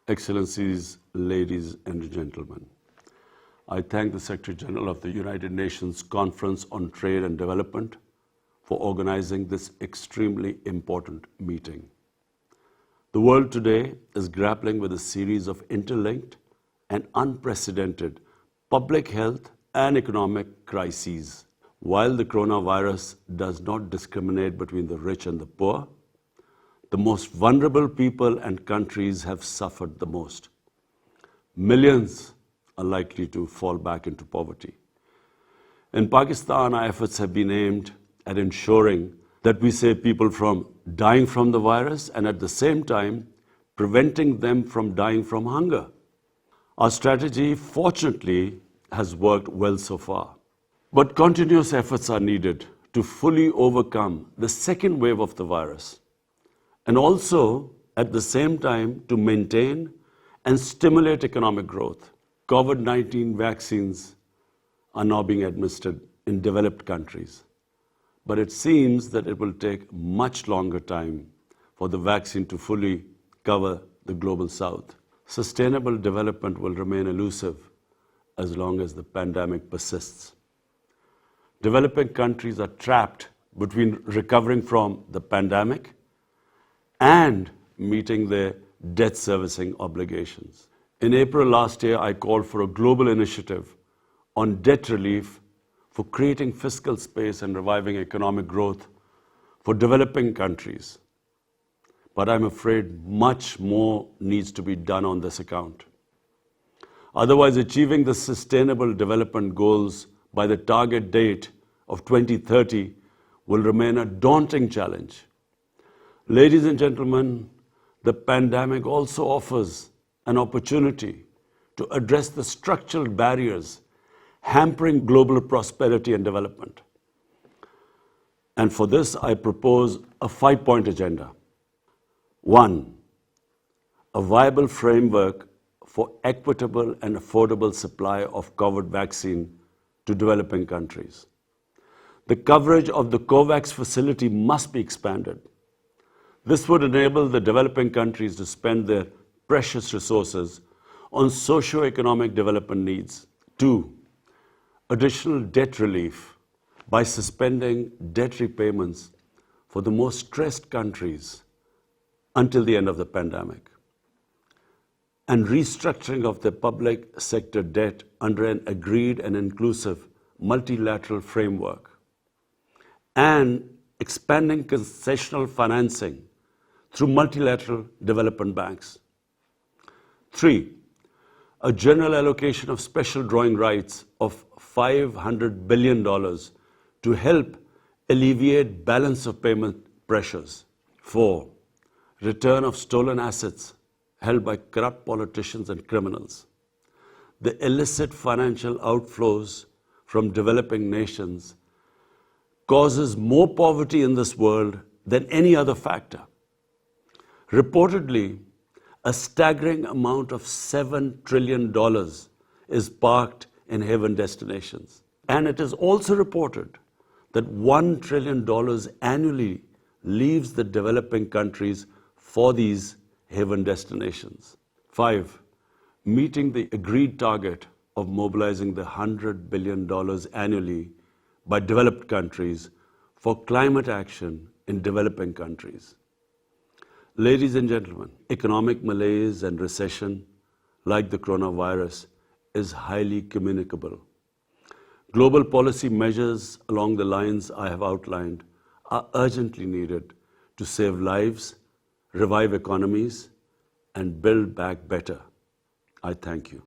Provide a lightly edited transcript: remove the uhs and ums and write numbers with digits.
Excellencies, ladies and gentlemen, I thank the Secretary General of the United Nations Conference on Trade and Development for organizing this extremely important meeting. The world today is grappling with a series of interlinked and unprecedented public health and economic crises. While the coronavirus does not discriminate between the rich and the poor, the most vulnerable people and countries have suffered the most. Millions are likely to fall back into poverty. In Pakistan, our efforts have been aimed at ensuring that we save people from dying from the virus and at the same time preventing them from dying from hunger. Our strategy, fortunately, has worked well so far. But continuous efforts are needed to fully overcome the second wave of the virus, and also, at the same time, to maintain and stimulate economic growth. COVID-19 vaccines are now being administered in developed countries, but it seems that it will take much longer time for the vaccine to fully cover the global south. Sustainable development will remain elusive as long as the pandemic persists. Developing countries are trapped between recovering from the pandemic and meeting their debt servicing obligations. In April last year, I called for a global initiative on debt relief for creating fiscal space and reviving economic growth for developing countries. But I'm afraid much more needs to be done on this account. Otherwise, achieving the Sustainable Development Goals by the target date of 2030 will remain a daunting challenge. Ladies and gentlemen, the pandemic also offers an opportunity to address the structural barriers hampering global prosperity and development. And for this, I propose a 5-point agenda. 1. A viable framework for equitable and affordable supply of COVID vaccine to developing countries. The coverage of the COVAX facility must be expanded. This would enable the developing countries to spend their precious resources on socio-economic development needs. 2. Additional debt relief by suspending debt repayments for the most stressed countries until the end of the pandemic, and restructuring of the public sector debt under an agreed and inclusive multilateral framework, and expanding concessional financing through multilateral development banks. 3. A general allocation of special drawing rights of $500 billion to help alleviate balance of payment pressures. 4. Return of stolen assets held by corrupt politicians and criminals. The illicit financial outflows from developing nations causes more poverty in this world than any other factor. Reportedly, a staggering amount of $7 trillion is parked in haven destinations. And it is also reported that $1 trillion annually leaves the developing countries for these haven destinations. 5. Meeting the agreed target of mobilizing the $100 billion annually by developed countries for climate action in developing countries. Ladies and gentlemen, economic malaise and recession, like the coronavirus, is highly communicable. Global policy measures along the lines I have outlined are urgently needed to save lives, revive economies, and build back better. I thank you.